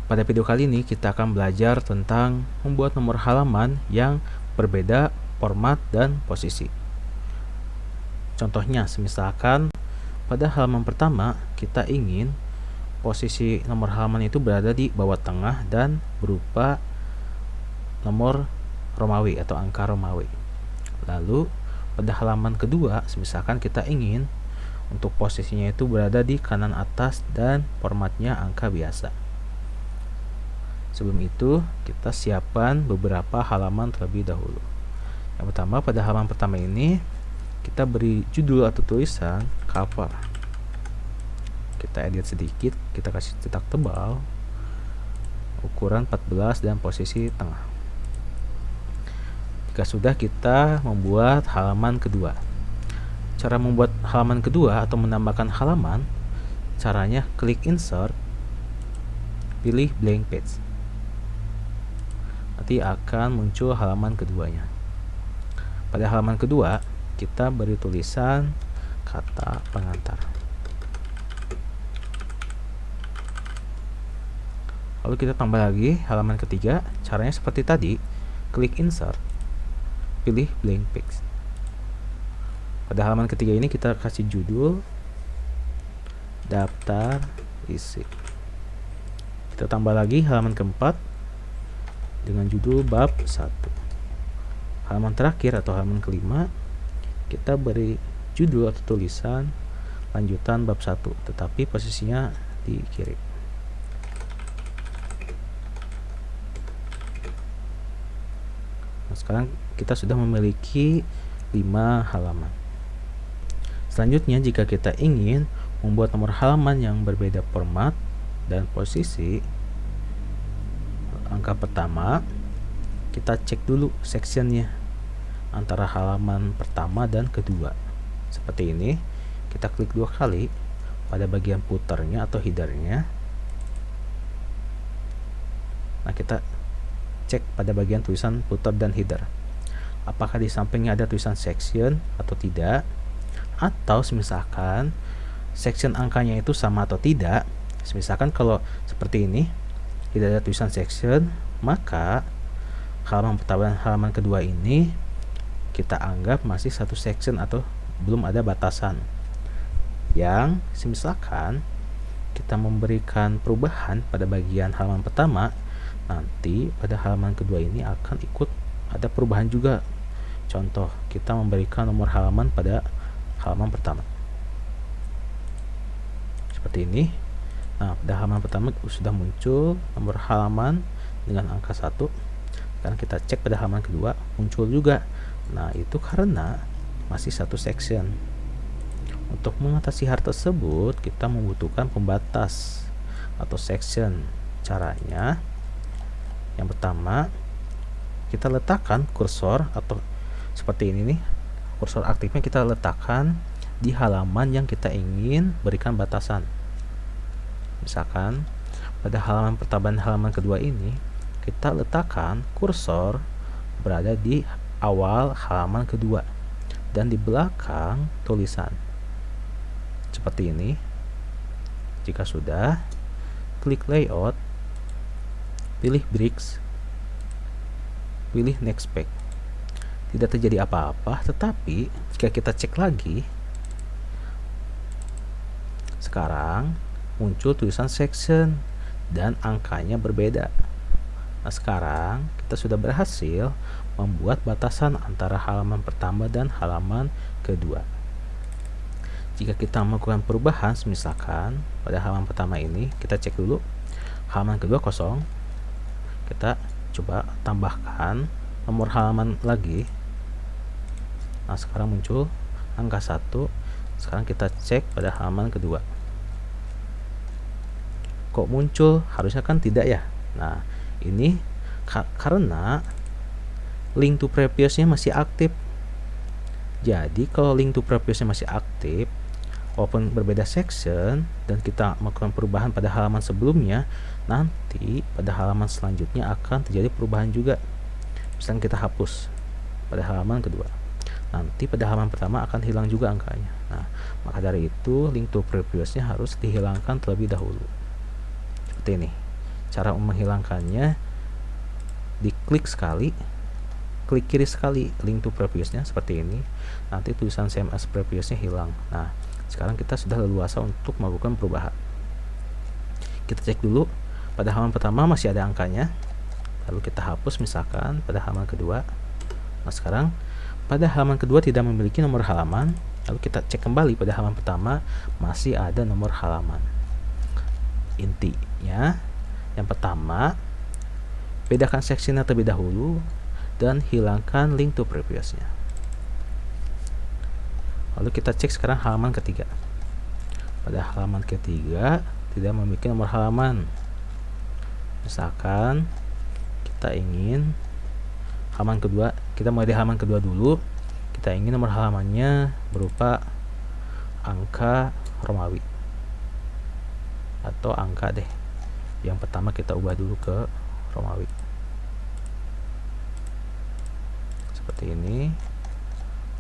Pada video kali ini kita akan belajar tentang membuat nomor halaman yang berbeda format dan posisi. Contohnya, misalkan pada halaman pertama kita ingin posisi nomor halaman itu berada di bawah tengah dan berupa nomor Romawi atau angka Romawi. Lalu pada halaman kedua, misalkan kita ingin untuk posisinya itu berada di kanan atas dan formatnya angka biasa. Sebelum itu, kita siapkan beberapa halaman terlebih dahulu. Yang pertama, pada halaman pertama ini, kita beri judul atau tulisan cover. Kita edit sedikit, kita kasih cetak tebal, ukuran 14 dan posisi tengah. Jika sudah, kita membuat halaman kedua. Cara membuat halaman kedua atau menambahkan halaman, caranya klik insert, pilih blank page. Nanti akan muncul halaman keduanya. Pada halaman kedua, kita beri tulisan kata pengantar. Lalu kita tambah lagi halaman ketiga. Caranya seperti tadi, klik insert, pilih blank page. Pada halaman ketiga ini kita kasih judul daftar isi. Kita tambah lagi halaman keempat dengan judul bab 1. Halaman terakhir atau halaman kelima, kita beri judul atau tulisan lanjutan bab 1, tetapi posisinya di kiri. Nah, sekarang kita sudah memiliki 5 halaman. Selanjutnya, jika kita ingin membuat nomor halaman yang berbeda format dan posisi, angka pertama, kita cek dulu sectionnya antara halaman pertama dan kedua. Seperti ini, kita klik 2 kali pada bagian puternya atau headernya. Nah, kita cek pada bagian tulisan puter dan header, apakah di sampingnya ada tulisan section atau tidak, atau misalkan section angkanya itu sama atau tidak. Misalkan kalau seperti ini tidak ada tulisan section, maka halaman pertama dan halaman kedua ini kita anggap masih satu section atau belum ada batasan. Yang misalkan kita memberikan perubahan pada bagian halaman pertama, nanti pada halaman kedua ini akan ikut ada perubahan juga. Contoh, kita memberikan nomor halaman pada halaman pertama seperti ini. Nah, pada halaman pertama sudah muncul nomor halaman dengan angka 1. Sekarang kita cek pada halaman kedua, muncul juga. Nah, itu karena masih satu section. Untuk mengatasi hal tersebut, kita membutuhkan pembatas atau section. Caranya, yang pertama, kita letakkan kursor atau seperti ini nih, kursor aktifnya kita letakkan di halaman yang kita ingin berikan batasan. Misalkan pada halaman pertama dan halaman kedua ini, kita letakkan kursor berada di awal halaman kedua dan di belakang tulisan seperti ini. Jika sudah, klik layout, pilih bricks, pilih next page. Tidak terjadi apa-apa, tetapi jika kita cek lagi, sekarang muncul tulisan section dan angkanya berbeda. Nah, sekarang kita sudah berhasil membuat batasan antara halaman pertama dan halaman kedua. Jika kita melakukan perubahan, misalkan pada halaman pertama ini kita cek dulu, halaman kedua kosong, kita coba tambahkan nomor halaman lagi. Nah, sekarang muncul angka 1. Sekarang kita cek pada halaman kedua, kok muncul? Harusnya kan tidak ya. Nah, ini karena link to previousnya masih aktif. Jadi kalau link to previousnya masih aktif, walaupun berbeda section dan kita melakukan perubahan pada halaman sebelumnya, nanti pada halaman selanjutnya akan terjadi perubahan juga. Misalnya kita hapus pada halaman kedua, nanti pada halaman pertama akan hilang juga angkanya. Nah, maka dari itu link to previousnya harus dihilangkan terlebih dahulu. Seperti ini. Cara menghilangkannya, diklik sekali, klik kiri sekali link to previousnya seperti ini, nanti tulisan same as previousnya hilang. Nah, sekarang kita sudah leluasa untuk melakukan perubahan. Kita cek dulu, pada halaman pertama masih ada angkanya, lalu kita hapus misalkan pada halaman kedua. Nah, sekarang pada halaman kedua tidak memiliki nomor halaman, lalu kita cek kembali pada halaman pertama masih ada nomor halaman. Intinya, yang pertama, bedakan sectionnya terlebih dahulu dan hilangkan link to previousnya. Lalu kita cek sekarang halaman ketiga. Pada halaman ketiga tidak memiliki nomor halaman. Misalkan kita ingin halaman kedua, kita mulai di halaman kedua dulu. Kita ingin nomor halamannya berupa angka Romawi atau angka deh. Yang pertama kita ubah dulu ke Romawi seperti ini.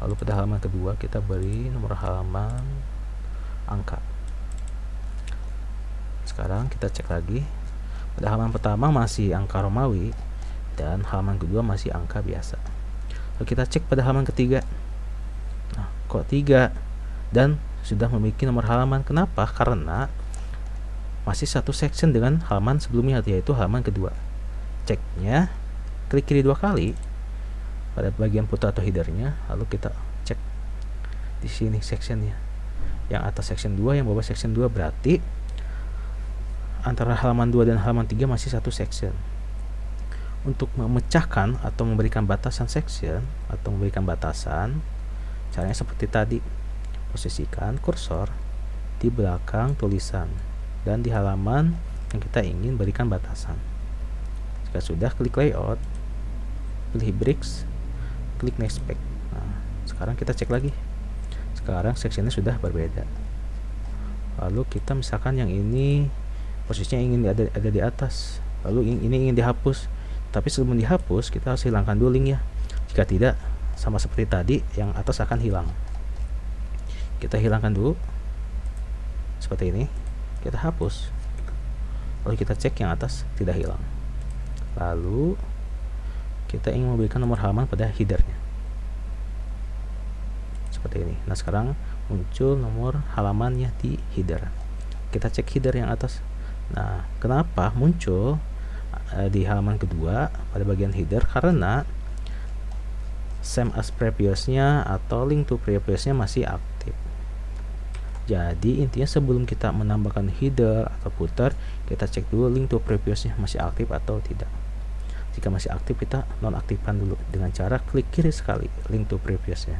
Lalu pada halaman kedua kita beri nomor halaman angka. Sekarang kita cek lagi, pada halaman pertama masih angka Romawi dan halaman kedua masih angka biasa. Lalu kita cek pada halaman ketiga. Nah, kok 3 dan sudah memiliki nomor halaman? Kenapa? Karena masih satu section dengan halaman sebelumnya, yaitu halaman kedua. Ceknya, klik kiri 2 kali pada bagian footer atau headernya, lalu kita cek di sini sectionnya. Yang atas section 2, yang bawah section 2, berarti antara halaman 2 dan halaman 3 masih satu section. Untuk memecahkan atau memberikan batasan section atau memberikan batasan, caranya seperti tadi. Posisikan kursor di belakang tulisan dan di halaman yang kita ingin berikan batasan. Jika sudah, klik layout, pilih bricks, klik next page. Nah, sekarang kita cek lagi. Sekarang sectionnya sudah berbeda. Lalu kita misalkan yang ini posisinya ingin ada di atas, lalu ini ingin dihapus. Tapi sebelum dihapus kita harus hilangkan dulu link ya. Jika tidak, sama seperti tadi, yang atas akan hilang. Kita hilangkan dulu seperti ini, kita hapus, lalu kita cek yang atas tidak hilang. Lalu kita ingin memberikan nomor halaman pada headernya seperti ini. Nah, sekarang muncul nomor halamannya di header. Kita cek header yang atas. Nah, kenapa muncul di halaman kedua pada bagian header? Karena same as previousnya atau link to previousnya masih aktif. Jadi intinya sebelum kita menambahkan header atau footer, kita cek dulu link to previousnya masih aktif atau tidak. Jika masih aktif, kita nonaktifkan dulu dengan cara klik kiri sekali link to previousnya.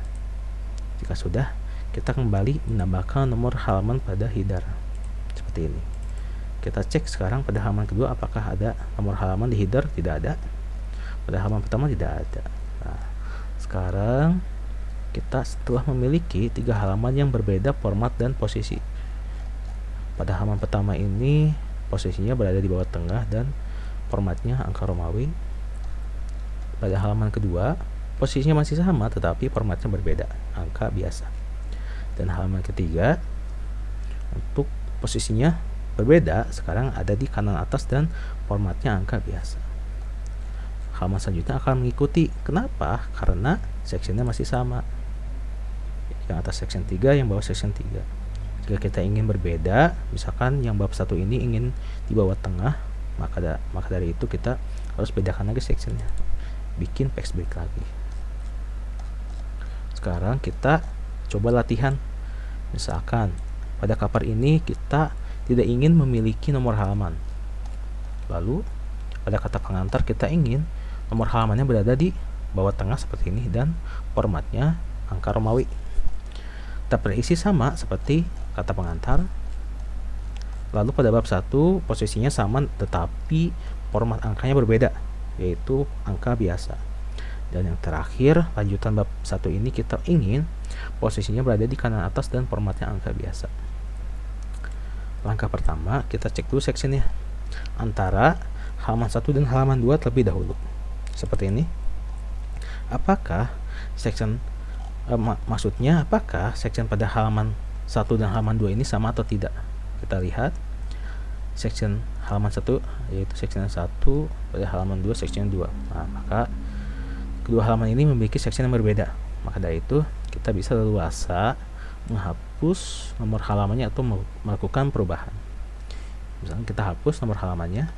Jika sudah, kita kembali menambahkan nomor halaman pada header seperti ini. Kita cek sekarang pada halaman kedua apakah ada nomor halaman di header. Tidak ada. Pada halaman pertama tidak ada. Nah, sekarang kita setelah memiliki 3 halaman yang berbeda format dan posisi. Pada halaman pertama ini posisinya berada di bawah tengah dan formatnya angka Romawi. Pada halaman kedua posisinya masih sama tetapi formatnya berbeda, angka biasa. Dan halaman ketiga untuk posisinya berbeda, sekarang ada di kanan atas dan formatnya angka biasa. Halaman selanjutnya akan mengikuti. Kenapa? Karena sectionnya masih sama. Yang atas section 3, yang bawah section 3. Jika kita ingin berbeda, misalkan yang bab 1 ini ingin di bawah tengah, maka dari itu kita harus bedakan lagi sectionnya, bikin page break lagi. Sekarang kita coba latihan. Misalkan pada cover ini kita tidak ingin memiliki nomor halaman, lalu pada kata pengantar kita ingin nomor halamannya berada di bawah tengah seperti ini dan formatnya angka Romawi. Terisi sama seperti kata pengantar. Lalu pada bab 1 posisinya sama tetapi format angkanya berbeda, yaitu angka biasa. Dan yang terakhir, lanjutan bab 1 ini kita ingin posisinya berada di kanan atas dan formatnya angka biasa. Langkah pertama, kita cek dulu sectionnya antara halaman 1 dan halaman 2 terlebih dahulu. Seperti ini. Apakah section maksudnya apakah section pada halaman 1 dan halaman 2 ini sama atau tidak? Kita lihat section halaman 1 yaitu section 1, pada halaman 2 section 2. Nah, maka kedua halaman ini memiliki section yang berbeda. Maka dari itu kita bisa leluasa menghapus nomor halamannya atau melakukan perubahan. Misalnya kita hapus nomor halamannya,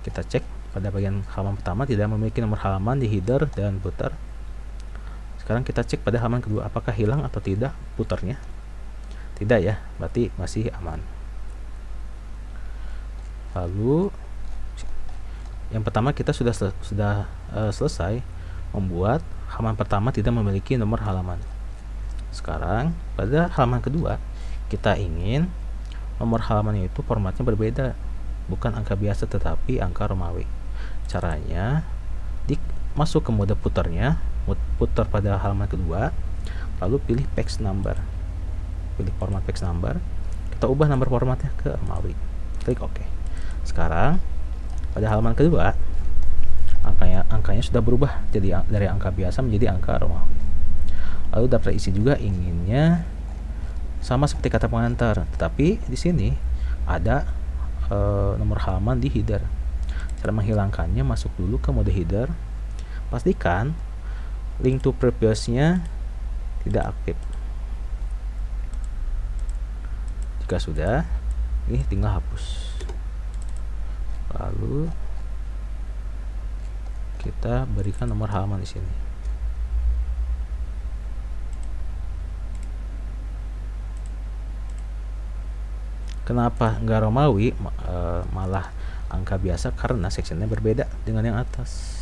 kita cek pada bagian halaman pertama tidak memiliki nomor halaman di header dan footer. Sekarang kita cek pada halaman kedua apakah hilang atau tidak footernya. Tidak ya, berarti masih aman. Lalu yang pertama kita sudah selesai membuat halaman pertama tidak memiliki nomor halaman. Sekarang pada halaman kedua kita ingin nomor halamannya itu formatnya berbeda, bukan angka biasa tetapi angka Romawi. Caranya masuk ke mode puternya, puter pada halaman kedua, lalu pilih page number, pilih format page number, kita ubah nomor formatnya ke Romawi, klik OK. Sekarang pada halaman kedua angkanya sudah berubah jadi dari angka biasa menjadi angka Romawi. Lalu daftar isi juga inginnya sama seperti kata pengantar, tetapi di sini ada nomor halaman di header. Cara menghilangkannya, masuk dulu ke mode header, pastikan link to previous-nya tidak aktif. Jika sudah, ini tinggal hapus. Lalu kita berikan nomor halaman di sini. Kenapa enggak Romawi malah angka biasa? Karena sectionnya berbeda dengan yang atas.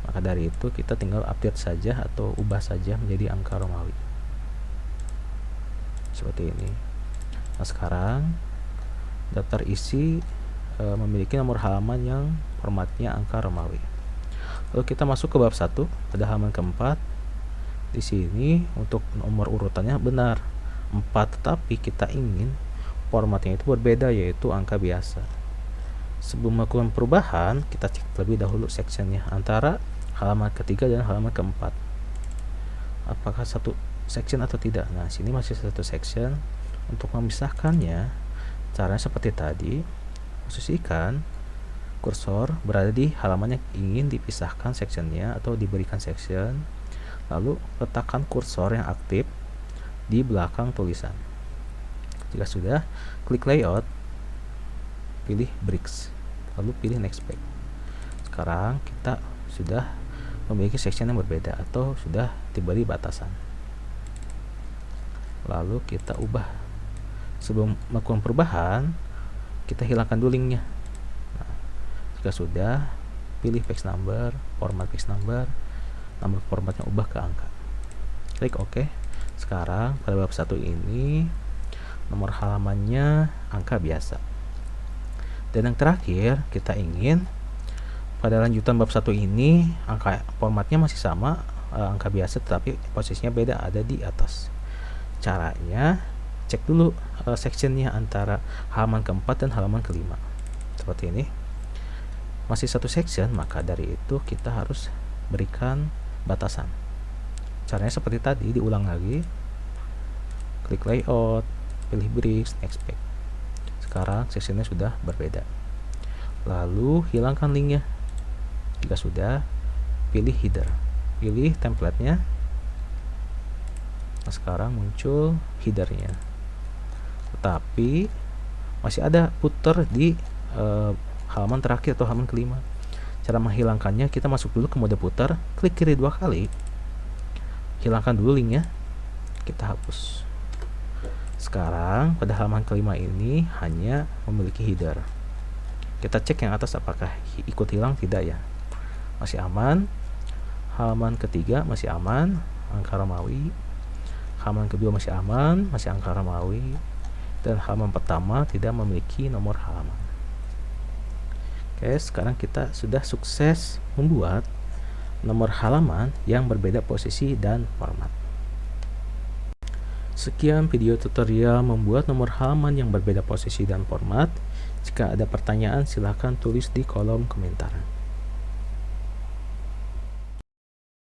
Maka dari itu kita tinggal update saja atau ubah saja menjadi angka Romawi seperti ini. Nah, sekarang daftar isi memiliki nomor halaman yang formatnya angka Romawi. Lalu kita masuk ke bab 1 pada halaman keempat. Di sini untuk nomor urutannya benar 4, tetapi kita ingin formatnya itu berbeda, yaitu angka biasa. Sebelum melakukan perubahan, kita cek terlebih dahulu sectionnya antara halaman ketiga dan halaman keempat, apakah satu section atau tidak. Nah, sini masih satu section. Untuk memisahkannya, caranya seperti tadi, posisikan kursor berada di halaman yang ingin dipisahkan sectionnya atau diberikan section, lalu letakkan kursor yang aktif di belakang tulisan. Jika sudah, klik layout, pilih bricks, lalu pilih next page. Sekarang kita sudah memiliki section yang berbeda atau sudah tiba di batasan. Lalu kita ubah. Sebelum melakukan perubahan, kita hilangkan dulu linknya. Nah, jika sudah, pilih page number, format page number, nomor formatnya ubah ke angka. Klik OK. Sekarang pada bab 1 ini nomor halamannya angka biasa. Dan yang terakhir, kita ingin pada lanjutan bab 1 ini angka formatnya masih sama, angka biasa, tetapi posisinya beda, ada di atas. Caranya cek dulu sectionnya antara halaman keempat dan halaman kelima. Seperti ini. Masih satu section, maka dari itu kita harus berikan batasan. Caranya seperti tadi, diulang lagi. Klik layout, pilih bricks, next page. Sekarang sectionnya sudah berbeda. Lalu hilangkan linknya. Jika sudah, pilih header, pilih template-nya. Nah, sekarang muncul headernya, tetapi masih ada footer di halaman terakhir atau halaman kelima. Cara menghilangkannya, kita masuk dulu ke mode footer, klik kiri 2 kali, hilangkan dulu linknya, kita hapus. Sekarang pada halaman kelima ini hanya memiliki header. Kita cek yang atas apakah ikut hilang, tidak ya, masih aman. Halaman ketiga masih aman, angka Romawi. Halaman kedua masih aman, masih angka Romawi. Dan halaman pertama tidak memiliki nomor halaman. Oke, sekarang kita sudah sukses membuat nomor halaman yang berbeda posisi dan format. Sekian video tutorial membuat nomor halaman yang berbeda posisi dan format. Jika ada pertanyaan, silahkan tulis di kolom komentar.